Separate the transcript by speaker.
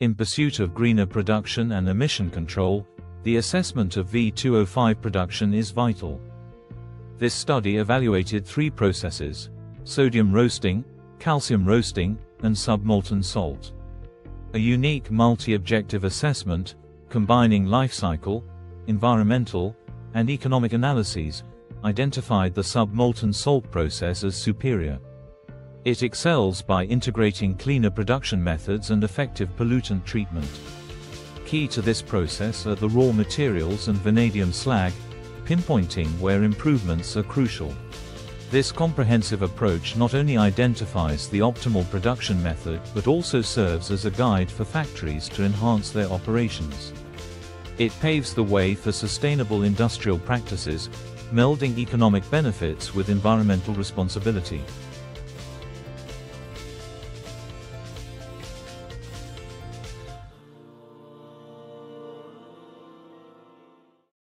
Speaker 1: In pursuit of greener production and emission control, the assessment of V2O5 production is vital. This study evaluated 3 processes: sodium roasting, calcium roasting, and submolten salt. A unique multi-objective assessment, combining life cycle, environmental, and economic analyses, identified the submolten salt process as superior. It excels by integrating cleaner production methods and effective pollutant treatment. Key to this process are the raw materials and vanadium slag, pinpointing where improvements are crucial. This comprehensive approach not only identifies the optimal production method but also serves as a guide for factories to enhance their operations. It paves the way for sustainable industrial practices, melding economic benefits with environmental responsibility.